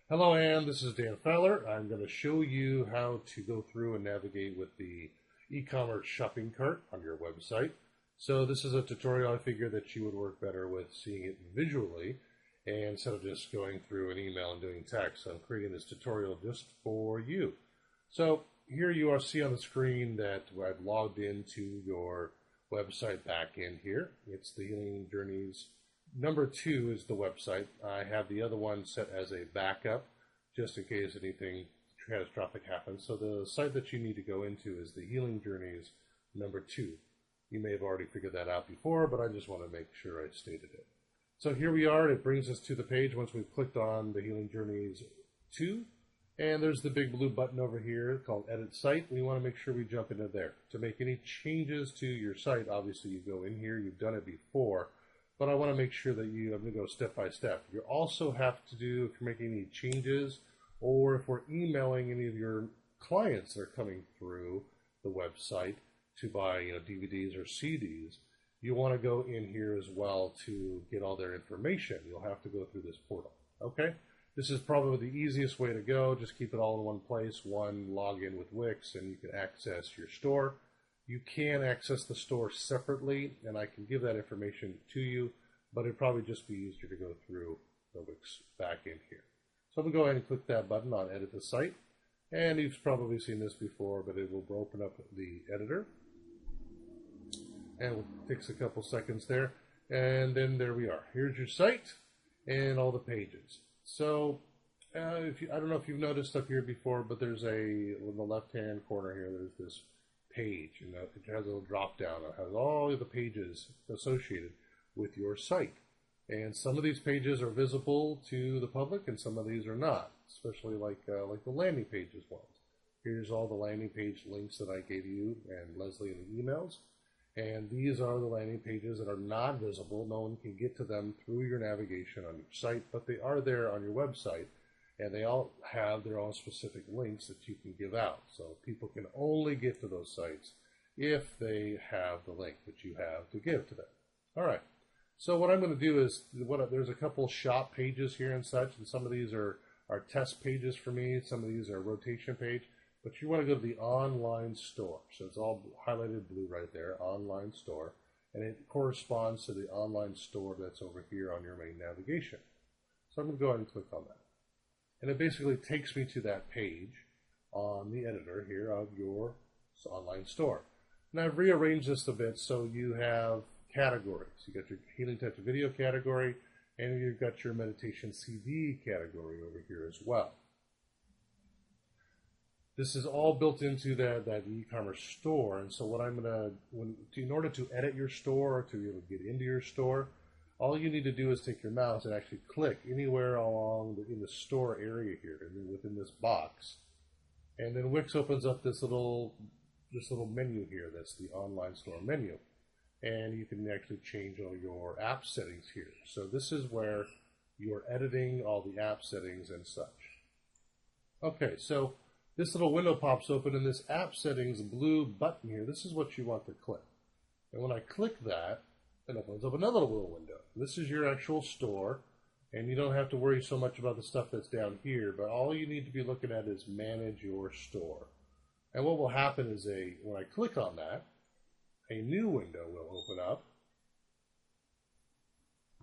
Hello, Ann. This is Dan Fowler. I'm going to show you how to go through and navigate with the e-commerce shopping cart on your website. So this is a tutorial I figure that you would work better with seeing it visually and instead of just going through an email and doing text. So I'm creating this tutorial just for you. So here you are, see on the screen that I've logged into your website back in here. It's the Healing Journeys. Number 2 is the website. I have the other one set as a backup just in case anything catastrophic happens. So the site that you need to go into is the Healing Journeys number 2. You may have already figured that out before, but I just want to make sure I stated it. So here we are. It brings us to the page once we've clicked on the Healing Journeys 2. And there's the big blue button over here called Edit Site. We want to make sure we jump into there. To make any changes to your site, obviously you go in here. You've done it before. But I want to make sure that I'm going to go step by step. You also have to do, if you're making any changes, or if we're emailing any of your clients that are coming through the website to buy DVDs or CDs, you want to go in here as well to get all their information. You'll have to go through this portal. Okay? This is probably the easiest way to go. Just keep it all in one place, one login with Wix, and you can access your store. You can access the store separately, and I can give that information to you, but it'd probably just be easier to go through the Wix back in here. So I'm going to go ahead and click that button on Edit the Site, and you've probably seen this before, but it will open up the editor, and it takes a couple seconds there, and then there we are. Here's your site and all the pages. So I don't know if you've noticed up here before, but there's in the left-hand corner here, there's this page, it has a little drop down. It has all of the pages associated with your site, and some of these pages are visible to the public, and some of these are not. Especially like the landing pages ones. Here's all the landing page links that I gave you and Leslie in the emails, and these are the landing pages that are not visible. No one can get to them through your navigation on your site, but they are there on your website. And they all have their own specific links that you can give out. So people can only get to those sites if they have the link that you have to give to them. All right. So what I'm going to do is, there's a couple shop pages here and such, and some of these are test pages for me. Some of these are rotation page. But you want to go to the online store. So it's all highlighted blue right there, online store. And it corresponds to the online store that's over here on your main navigation. So I'm going to go ahead and click on that. And it basically takes me to that page on the editor here of your online store. And I've rearranged this a bit so you have categories. You got your Healing Touch video category, and you've got your Meditation CD category over here as well. This is all built into that e-commerce store, and so what I'm going to, in order to edit your store or to be able to get into your store, all you need to do is take your mouse and actually click anywhere along in the store area here, and then within this box. And then Wix opens up this little menu here. That's the online store menu. And you can actually change all your app settings here. So this is where you're editing all the app settings and such. Okay, so this little window pops open, and this app settings blue button here, this is what you want to click. And when I click that, it opens up another little window. This is your actual store, and you don't have to worry so much about the stuff that's down here, but all you need to be looking at is manage your store. And what will happen is when I click on that, a new window will open up,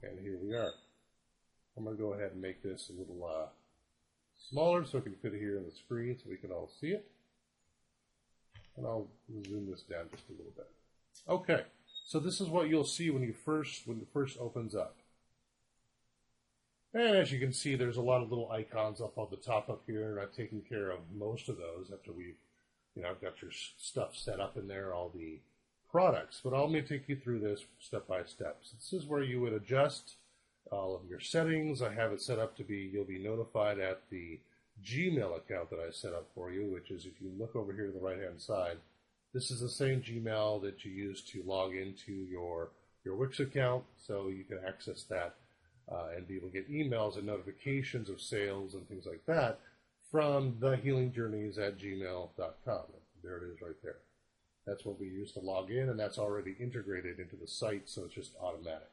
and here we are. I'm going to go ahead and make this a little smaller so I can fit it here on the screen so we can all see it. And I'll zoom this down just a little bit. Okay. So this is what you'll see when it first opens up. And as you can see, there's a lot of little icons up on the top up here, and I've taken care of most of those after we've, I've got your stuff set up in there, all the products. But I'm going to take you through this step by step. So this is where you would adjust all of your settings. I have it set up to be, you'll be notified at the Gmail account that I set up for you, which is, if you look over here to the right-hand side, this is the same Gmail that you use to log into your Wix account, so you can access that and be able to get emails and notifications of sales and things like that from thehealingjourneys@gmail.com. There it is right there. That's what we use to log in, and that's already integrated into the site, so it's just automatic.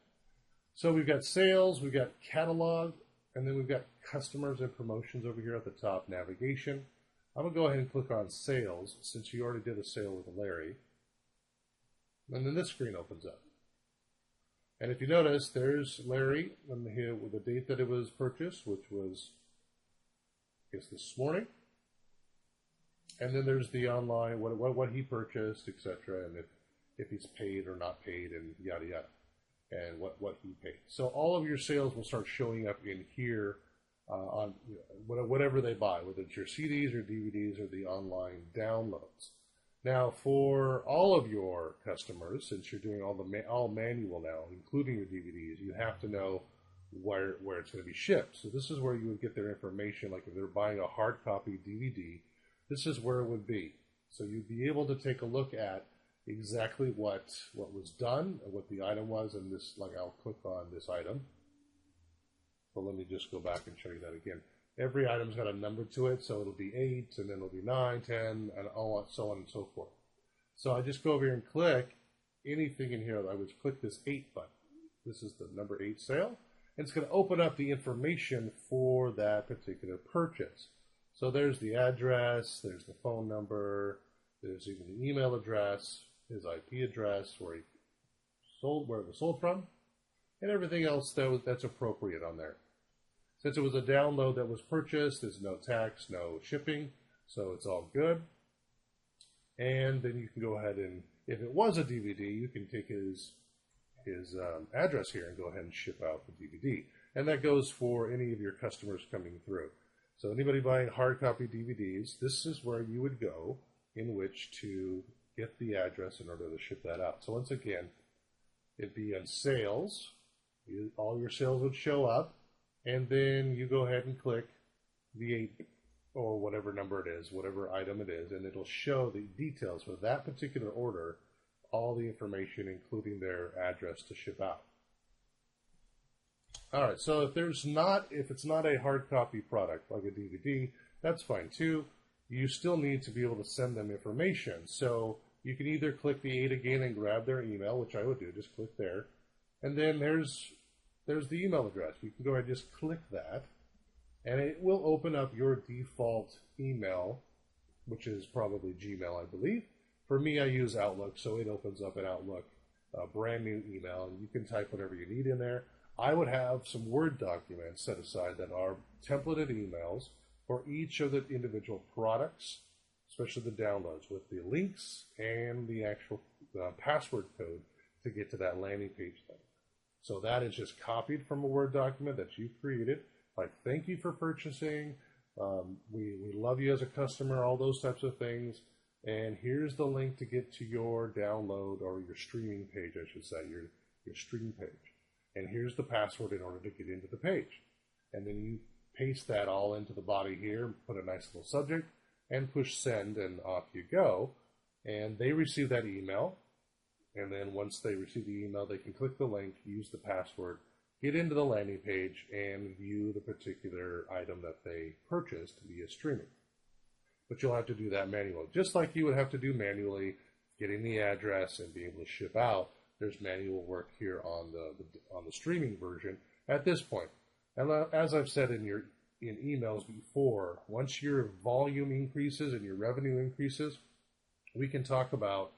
So we've got sales, we've got catalog, And then we've got customers and promotions over here at the top, navigation. I'm going to go ahead and click on sales since you already did a sale with Larry. And then this screen opens up. And if you notice, there's Larry here with the date that it was purchased, which was, I guess, this morning. And then there's the online, what he purchased, etc., and if he's paid or not paid, and yada yada, and what he paid. So all of your sales will start showing up in here on whatever they buy, whether it's your CDs or DVDs or the online downloads. Now, for all of your customers, since you're doing all manual now, including your DVDs, you have to know where it's going to be shipped. So this is where you would get their information. Like if they're buying a hard copy DVD, this is where it would be. So you'd be able to take a look at exactly what was done, what the item was, and this, like I'll click on this item. So let me just go back and show you that again. Every item's got a number to it, so it'll be 8, and then it'll be 9, 10, and so on and so forth. So I just go over here and click anything in here. I would click this 8 button. This is the number 8 sale, and it's going to open up the information for that particular purchase. So there's the address, there's the phone number, there's even the email address, his IP address, where it was sold from, and everything else that's appropriate on there. Since it was a download that was purchased, there's no tax, no shipping, so it's all good. And then you can go ahead and, if it was a DVD, you can take his address here and go ahead and ship out the DVD. And that goes for any of your customers coming through. So anybody buying hard copy DVDs, this is where you would go in which to get the address in order to ship that out. So once again, it'd be on sales. All your sales would show up, and then you go ahead and click the 8 or whatever number it is, whatever item it is, and it'll show the details for that particular order, all the information, including their address to ship out. All right, so if it's not a hard copy product like a DVD, that's fine too. You still need to be able to send them information. So you can either click the 8 again and grab their email, which I would do, just click there. And then there's the email address. You can go ahead and just click that, and it will open up your default email, which is probably Gmail, I believe. For me, I use Outlook, so it opens up an Outlook, a brand new email, and you can type whatever you need in there. I would have some Word documents set aside that are templated emails for each of the individual products, especially the downloads, with the links and the actual password code to get to that landing page thing. So that is just copied from a Word document that you created. Like, thank you for purchasing. We love you as a customer, all those types of things. And here's the link to get to your download or your streaming page, I should say, your stream page. And here's the password in order to get into the page. And then you paste that all into the body here, put a nice little subject, and push send, and off you go. And they receive that email. And then once they receive the email, they can click the link, use the password, get into the landing page, and view the particular item that they purchased via streaming. But you'll have to do that manually. Just like you would have to do manually getting the address and being able to ship out, there's manual work here on the streaming version at this point. And as I've said in emails before, once your volume increases and your revenue increases, we can talk about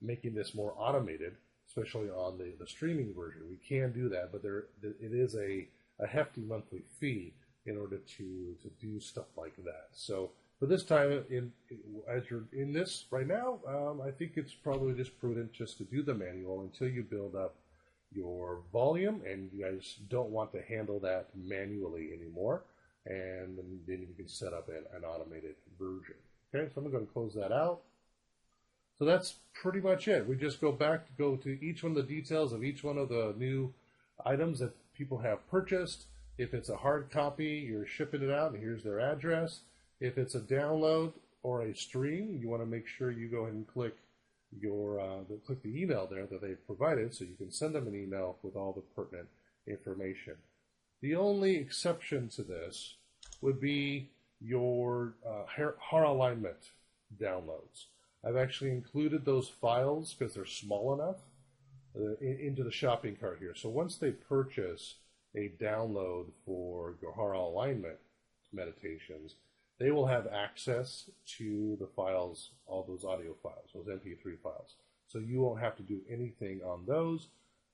making this more automated, especially on the streaming version. We can do that, but it is a hefty monthly fee in order to do stuff like that. So for this time, as you're in this right now, I think it's probably just prudent just to do the manual until you build up your volume and you guys don't want to handle that manually anymore. And then you can set up an automated version. Okay, so I'm going to close that out. So that's pretty much it. We just go to each one of the details of each one of the new items that people have purchased. If it's a hard copy, you're shipping it out, and here's their address. If it's a download or a stream, you want to make sure you go ahead and click click the email there that they've provided, so you can send them an email with all the pertinent information. The only exception to this would be your HAR alignment downloads. I've actually included those files because they're small enough into the shopping cart here. So once they purchase a download for Gahara alignment meditations, they will have access to the files, all those audio files, those MP3 files. So you won't have to do anything on those.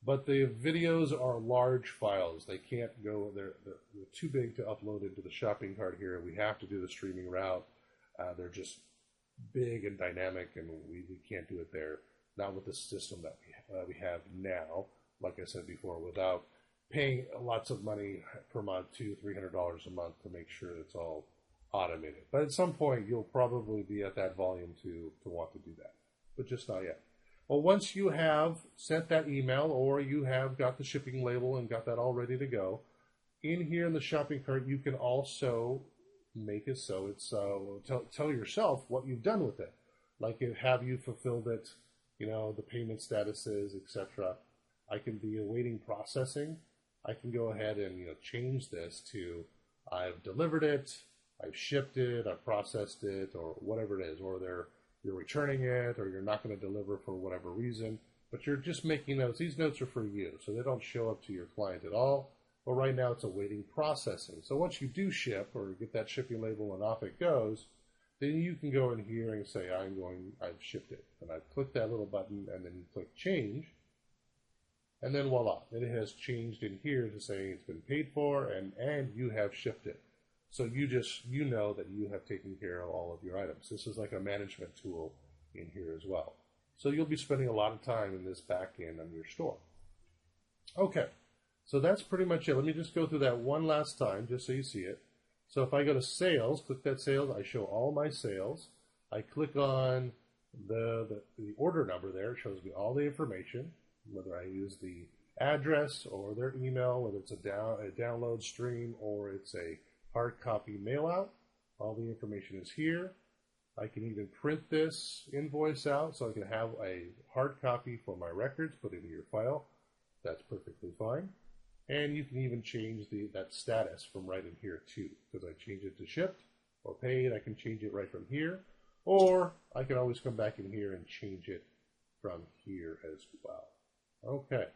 But the videos are large files. They can't go, they're too big to upload into the shopping cart here. We have to do the streaming route. They're just big and dynamic, and we can't do it there. Not with the system that we have now, like I said before, without paying lots of money per month, $200-300 a month to make sure it's all automated. But at some point, you'll probably be at that volume to want to do that, but just not yet. Well, once you have sent that email or you have got the shipping label and got that all ready to go, in here in the shopping cart, you can also make it so it's tell yourself what you've done with it. Like, have you fulfilled it, the payment statuses, etc. I can be awaiting processing. I can go ahead and change this to I've delivered it, I've shipped it, I've processed it, or whatever it is, or you're returning it, or you're not going to deliver for whatever reason, but you're just making notes. These notes are for you, so they don't show up to your client at all. But right now it's awaiting processing. So once you do ship or get that shipping label and off it goes, then you can go in here and say, I've shipped it. And I've clicked that little button, and then you click change, and then voila, it has changed in here to say it's been paid for and you have shipped it. So you know that you have taken care of all of your items. This is like a management tool in here as well. So you'll be spending a lot of time in this back end on your store. Okay, so that's pretty much it. Let me just go through that one last time just so you see it. So if I go to sales, click that sales, I show all my sales. I click on the order number there. It shows me all the information, whether I use the address or their email, whether it's a download stream or it's a hard copy mail out. All the information is here. I can even print this invoice out so I can have a hard copy for my records, put it in your file. That's perfectly fine. And you can even change that status from right in here too, because I change it to shipped or paid. I can change it right from here, or I can always come back in here and change it from here as well. Okay.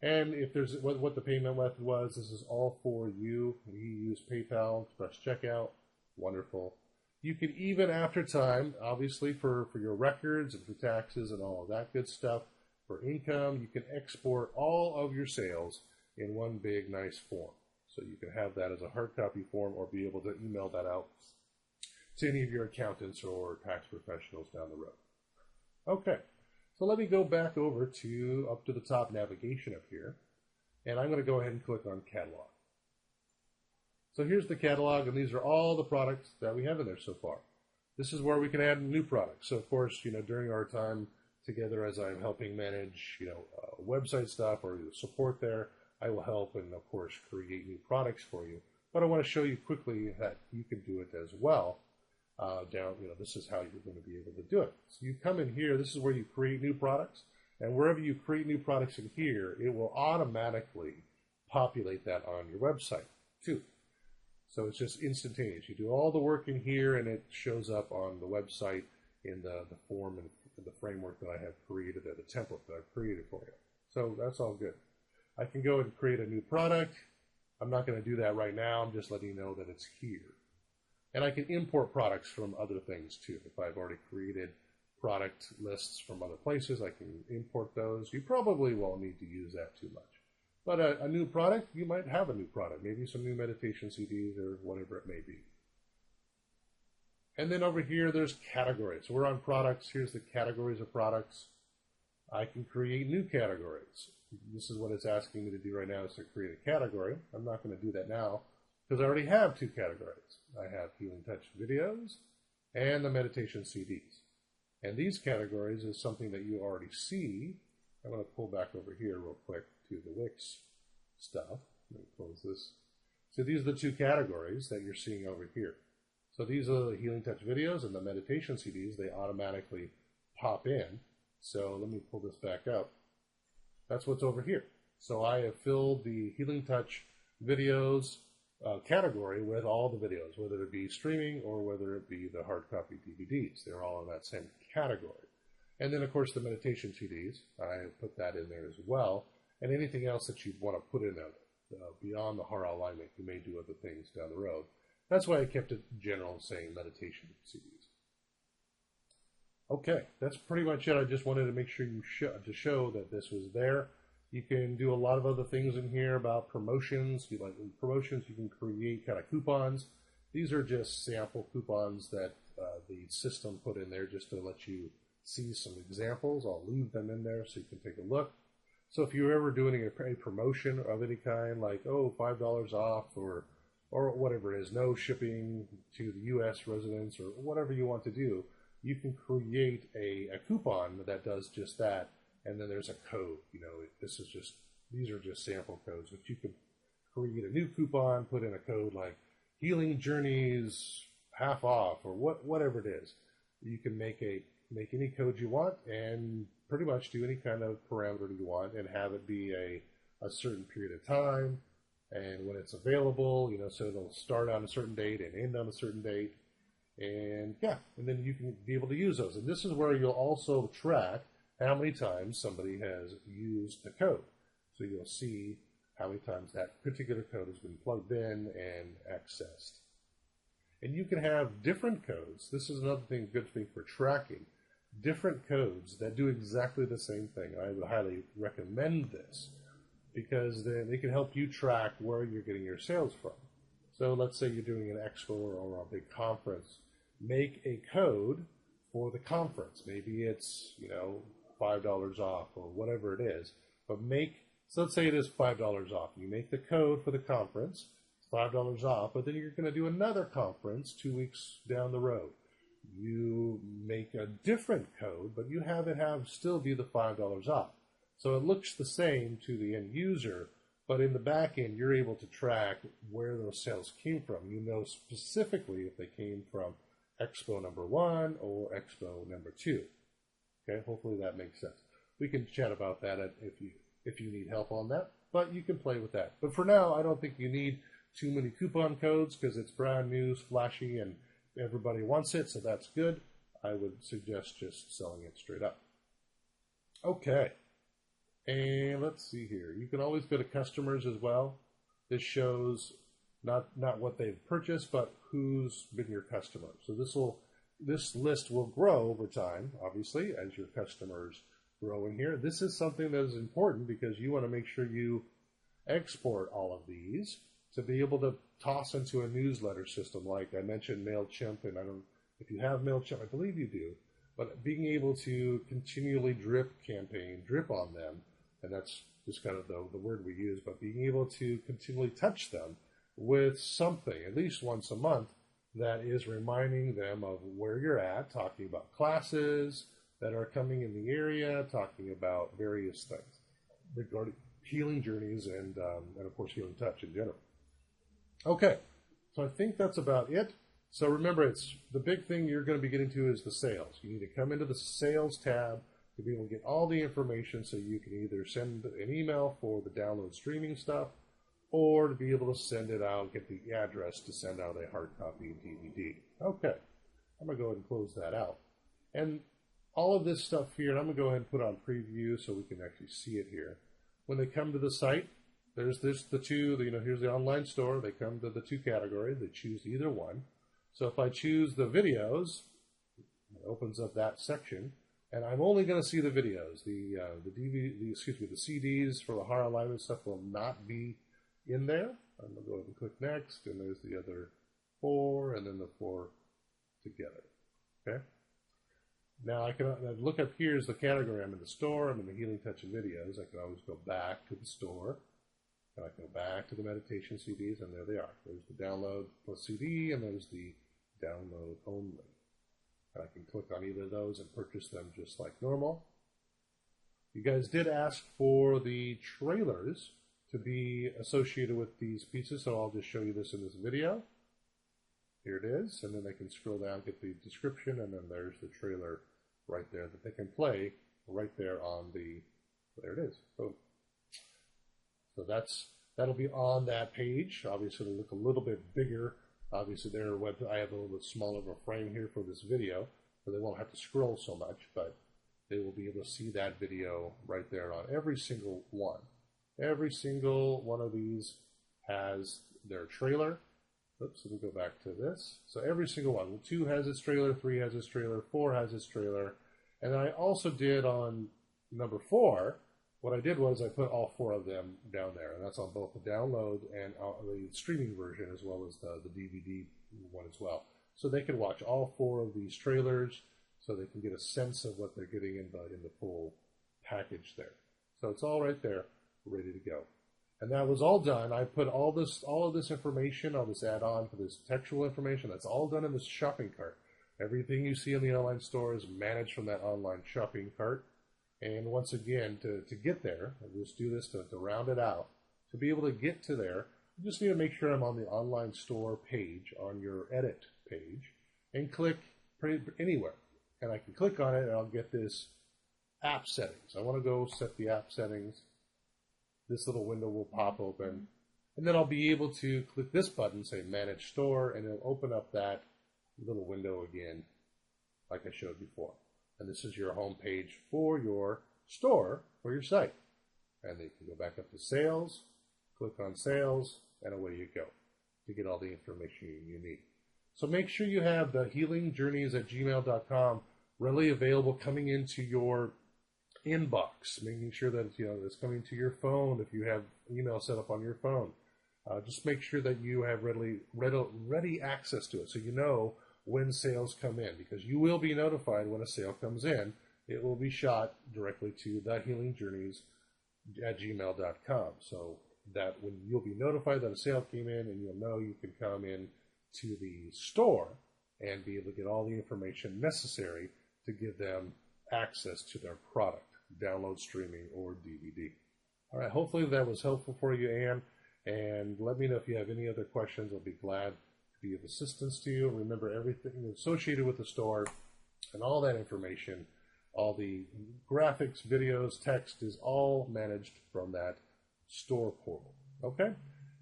And if there's what the payment method was, this is all for you. You use PayPal, press checkout. Wonderful. You can even, after time, obviously for your records and for taxes and all of that good stuff, for income, you can export all of your sales in one big nice form. So you can have that as a hard copy form or be able to email that out to any of your accountants or tax professionals down the road. Okay. So let me go back over to up to the top navigation up here, and I'm going to go ahead and click on Catalog. So here's the catalog, and these are all the products that we have in there so far. This is where we can add new products. So of course, during our time together as I'm helping manage, website stuff or support there, I will help and of course create new products for you. But I want to show you quickly that you can do it as well. This is how you're going to be able to do it. So you come in here, this is where you create new products, and wherever you create new products in here, it will automatically populate that on your website too. So it's just instantaneous. You do all the work in here, and it shows up on the website in the form and the framework that I have created there, the template that I've created for you. So that's all good. I can go and create a new product. I'm not going to do that right now. I'm just letting you know that it's here. And I can import products from other things too. If I've already created product lists from other places, I can import those. You probably won't need to use that too much. But a new product, you might have a new product, maybe some new meditation CDs or whatever it may be. And then over here, there's categories. So we're on products. Here's the categories of products. I can create new categories. This is what it's asking me to do right now, is to create a category. I'm not going to do that now because I already have two categories. I have Healing Touch videos and the meditation CDs. And these categories is something that you already see. I'm going to pull back over here real quick to the Wix stuff. Let me close this. So these are the two categories that you're seeing over here. So these are the Healing Touch videos and the meditation CDs. They automatically pop in. So let me pull this back up. That's what's over here. So I have filled the Healing Touch videos category with all the videos, whether it be streaming or whether it be the hard copy DVDs. They're all in that same category. And then, of course, the meditation CDs, I have put that in there as well, and anything else that you'd want to put in there. beyond the heart alignment. You may do other things down the road. That's why I kept it general, saying meditation CDs. Okay, that's pretty much it. I just wanted to make sure you to show that this was there. You can do a lot of other things in here about promotions. You like promotions, you can create kind of coupons. These are just sample coupons that the system put in there just to let you see some examples. I'll leave them in there so you can take a look. So if you're ever doing a promotion of any kind, like, oh, $5 off or whatever it is, no shipping to the U.S. residents or whatever you want to do, you can create a coupon that does just that. And then there's a code. You know, these are just sample codes, but you can create a new coupon, put in a code like Healing Journeys half off or whatever it is. You can make any code you want and pretty much do any kind of parameter you want and have it be a certain period of time and when it's available, you know, so it'll start on a certain date and end on a certain date. And yeah, and then you can be able to use those. And this is where you'll also track how many times somebody has used the code. So you'll see how many times that particular code has been plugged in and accessed. And you can have different codes. This is another thing, good thing for tracking. Different codes that do exactly the same thing. I would highly recommend this because then it can help you track where you're getting your sales from. So let's say you're doing an expo or a big conference. Make a code for the conference. Maybe it's, you know, $5 off or whatever it is. But so let's say it is $5 off. You make the code for the conference, it's $5 off, but then you're going to do another conference 2 weeks down the road. You make a different code, but you have it still be the $5 off. So it looks the same to the end user, but in the back end, you're able to track where those sales came from. You know specifically if they came from Expo number 1 or Expo number 2. Okay, hopefully that makes sense. We can chat about that if you need help on that, but you can play with that. But for now, I don't think you need too many coupon codes because it's brand new, flashy, and everybody wants it, so that's good. I would suggest just selling it straight up. Okay, and let's see here. You can always go to customers as well. This shows not what they've purchased, but who's been your customer. So this list will grow over time, obviously, as your customers grow in here. This is something that is important because you want to make sure you export all of these to be able to toss into a newsletter system. Like I mentioned MailChimp, and if you have MailChimp, I believe you do, but being able to continually drip on them, and that's just kind of the word we use, but being able to continually touch them with something, at least once a month, that is reminding them of where you're at, talking about classes that are coming in the area, talking about various things regarding healing journeys and of course, healing touch in general. Okay, so I think that's about it. So remember, the big thing you're going to be getting to is the sales. You need to come into the sales tab to be able to get all the information so you can either send an email for the download streaming stuff or to be able to send it out, get the address to send out a hard copy DVD. Okay, I'm going to go ahead and close that out. And all of this stuff here, and I'm going to go ahead and put on preview so we can actually see it here. When they come to the site, there's the two, here's the online store. They come to the two categories. They choose either one. So if I choose the videos, it opens up that section, and I'm only going to see the videos. The CDs for the heart alignment stuff will not be in there. I'm going to go ahead and click next, and there's the other 4, and then the 4 together. Okay. Now I can look up here is the category. I'm in the store. I'm in the healing touch and videos. I can always go back to the store. And I can go back to the meditation CDs, and there they are. There's the download plus CD, and there's the download only. And I can click on either of those and purchase them just like normal. You guys did ask for the trailers to be associated with these pieces, so I'll just show you this in this video. Here it is, and then they can scroll down, get the description, and then there's the trailer right there that they can play right there on there it is. Boom. So that'll be on that page. Obviously, it'll look a little bit bigger. Obviously, I have a little bit smaller of a frame here for this video, so they won't have to scroll so much, but they will be able to see that video right there on every single one. Every single one of these has their trailer. Oops, let me go back to this. So every single one. 2 has its trailer, 3 has its trailer, 4 has its trailer. And I also did on number 4, what I did was I put all 4 of them down there. And that's on both the download and the streaming version as well as the DVD one as well. So they can watch all 4 of these trailers so they can get a sense of what they're getting in the full package there. So it's all right there, ready to go. And that was all done. I put all of this information, all this add-on for this textual information, that's all done in this shopping cart. Everything you see in the online store is managed from that online shopping cart. And once again, to get there, I'll just do this to round it out. To be able to get to there, you just need to make sure I'm on the online store page, on your edit page, and click anywhere. And I can click on it and I'll get this app settings. I want to go set the app settings. This little window will pop open. And then I'll be able to click this button, say Manage Store, and it'll open up that little window again, like I showed before. And this is your home page for your store, for your site. And then you can go back up to Sales, click on Sales, and away you go to get all the information you need. So make sure you have the healingjourneys@gmail.com readily available coming into your inbox, making sure that it's coming to your phone if you have email set up on your phone. Just make sure that you have ready access to it so you know when sales come in, because you will be notified when a sale comes in. It will be shot directly to thehealingjourneys@gmail.com, so that when you'll be notified that a sale came in, and you'll know you can come in to the store and be able to get all the information necessary to give them access to their product, download, streaming, or DVD. All right, hopefully that was helpful for you, Ann, and let me know if you have any other questions. I'll be glad to be of assistance to you. Remember, everything associated with the store and all that information, all the graphics, videos, text is all managed from that store portal. Okay?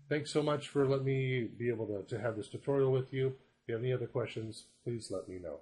Thanks so much for letting me be able to have this tutorial with you. If you have any other questions, please let me know.